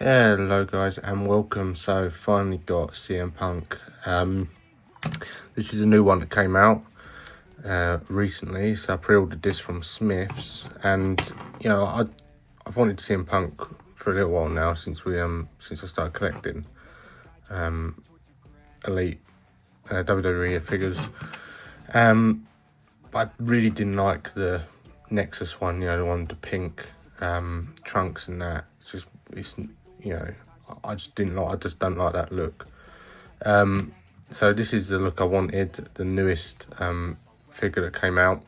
Hello guys and welcome. So finally got CM Punk. This is a new one that came out recently, so I pre-ordered this from Smith's, and I've wanted CM Punk for a little while now, since I started collecting elite WWE figures. But I really didn't like the Nexus one, the one with the pink trunks and that. I just don't like that look. So this is the look I wanted, the newest figure that came out.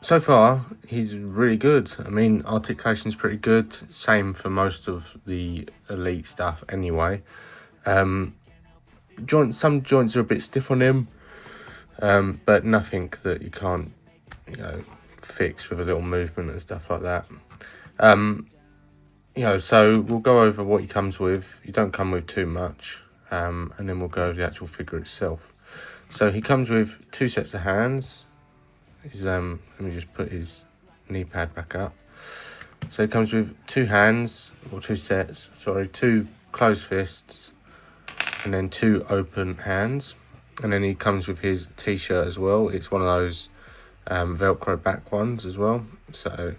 So far, he's really good. I mean, articulation's pretty good. Same for most of the elite stuff anyway. Some joints are a bit stiff on him, but nothing that you can't, fix with a little movement and stuff like that. So we'll go over what he comes with. You don't come with too much, and then we'll go over the actual figure itself. So he comes with 2 sets of hands. Let me just put his knee pad back up. So he comes with 2 hands, or 2 sets, 2 closed fists, and then 2 open hands. And then he comes with his t-shirt as well. It's one of those Velcro back ones as well. So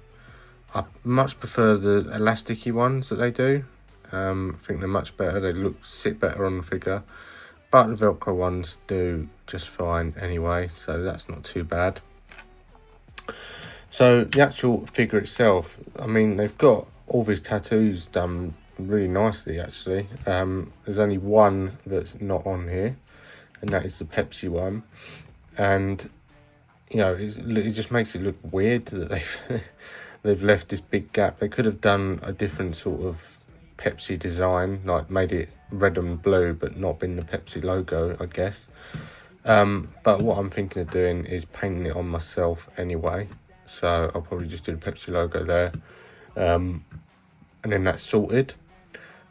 I much prefer the elasticy ones that they do. I think they're much better. They sit better on the figure. But the Velcro ones do just fine anyway, so that's not too bad. So the actual figure itself, I mean, they've got all of his tattoos done really nicely, actually. There's only one that's not on here, and that is the Pepsi one. And, it just makes it look weird that they've left this big gap. They could have done a different sort of Pepsi design, like made it red and blue, but not been the Pepsi logo, I guess. But what I'm thinking of doing is painting it on myself anyway. So I'll probably just do the Pepsi logo there. And then that's sorted.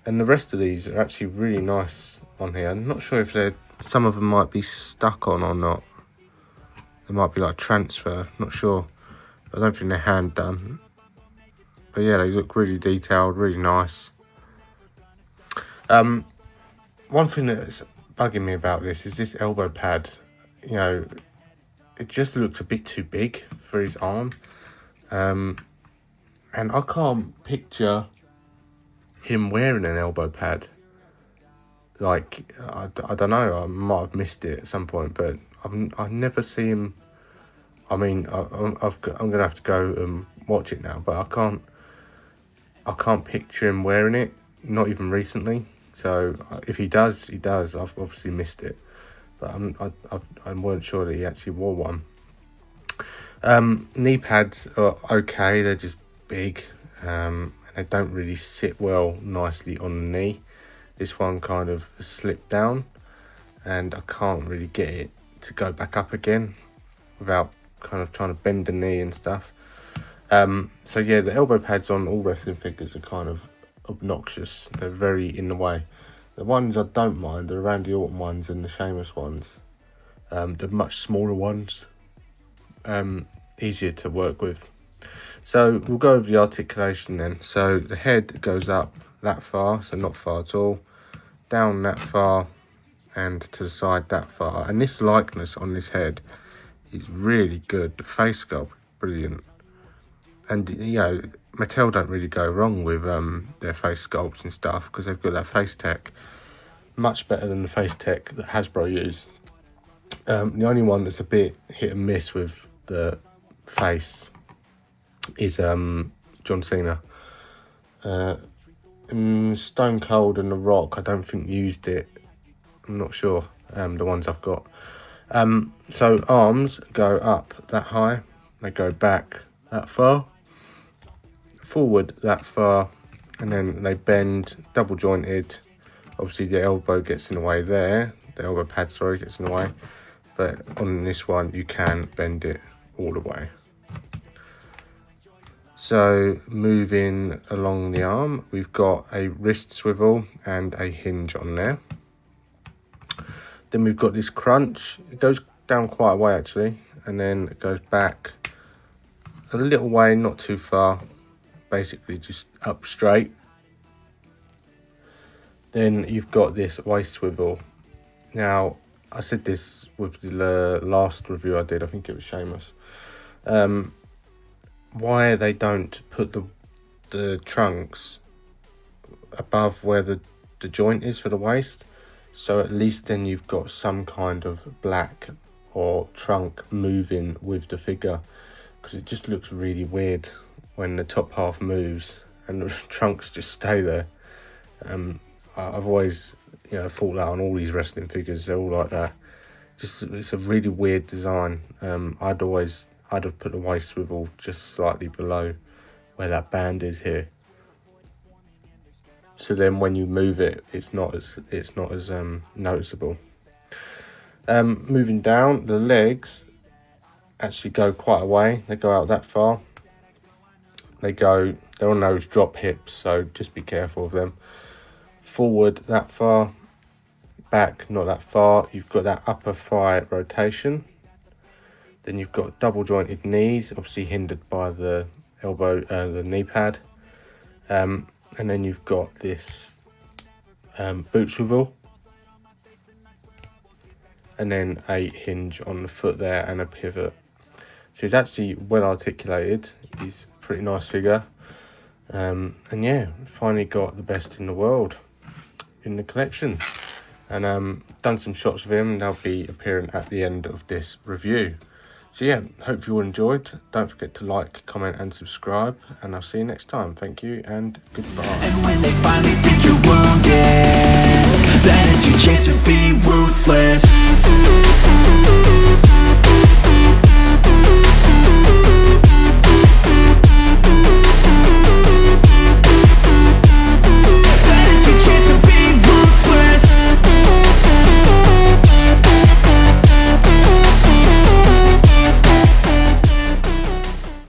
And the rest of these are actually really nice on here. I'm not sure if some of them might be stuck on or not. They might be like transfer, not sure. But I don't think they're hand done. But yeah, they look really detailed, really nice. One thing that's bugging me about this is this elbow pad. It just looks a bit too big for his arm. And I can't picture him wearing an elbow pad. Like, I don't know, I might have missed it at some point, but I never see him. I mean, I'm going to have to go and watch it now, but I can't picture him wearing it, not even recently. So if he does, he does. I've obviously missed it, but I weren't sure that he actually wore one. Knee pads are okay. They're just big. And they don't really sit nicely on the knee. This one kind of slipped down, and I can't really get it to go back up again without kind of trying to bend the knee and stuff. So yeah, the elbow pads on all wrestling figures are kind of obnoxious. They're very in the way. The ones I don't mind are the Randy Orton ones and the Sheamus ones. The much smaller ones, easier to work with. So we'll go over the articulation then. So the head goes up that far, so not far at all, down that far, and to the side that far. And this likeness on this head is really good. The face sculpt, brilliant. And Mattel don't really go wrong with their face sculpts and stuff, because they've got that face tech much better than the face tech that Hasbro use. The only one that's a bit hit and miss with the face is John Cena. Stone Cold and The Rock, I don't think used it. I'm not sure. The ones I've got. So arms go up that high, they go back that far, forward that far, and then they bend, double jointed. Obviously the elbow gets in the way there, the elbow pad gets in the way, but on this one you can bend it all the way. So moving along the arm, we've got a wrist swivel and a hinge on there. Then we've got this crunch. It goes down quite a way actually, and then it goes back a little way, not too far, basically just up straight. Then you've got this waist swivel. Now, I said this with the last review I did, I think it was Sheamus. Why they don't put the trunks above where the joint is for the waist, so at least then you've got some kind of black or trunk moving with the figure, because it just looks really weird when the top half moves and the trunks just stay there. I've always thought that on all these wrestling figures, they're all like that. Just, it's a really weird design. I'd have put the waist swivel just slightly below where that band is here, so then when you move it, it's not as noticeable. Moving down, the legs actually go quite a way. They go out that far. They're on those drop hips, so just be careful of them. Forward that far, back not that far. You've got that upper thigh rotation. Then you've got double jointed knees, obviously hindered by the elbow, the knee pad. And then you've got this boot swivel. And then a hinge on the foot there and a pivot. So he's actually well articulated. He's a pretty nice figure. And yeah, finally got the best in the world in the collection. And done some shots of him, and they'll be appearing at the end of this review. So yeah, hope you all enjoyed. Don't forget to like, comment and subscribe, and I'll see you next time. Thank you and goodbye. And when they finally think you're wounded, then it's your chance to be ruthless.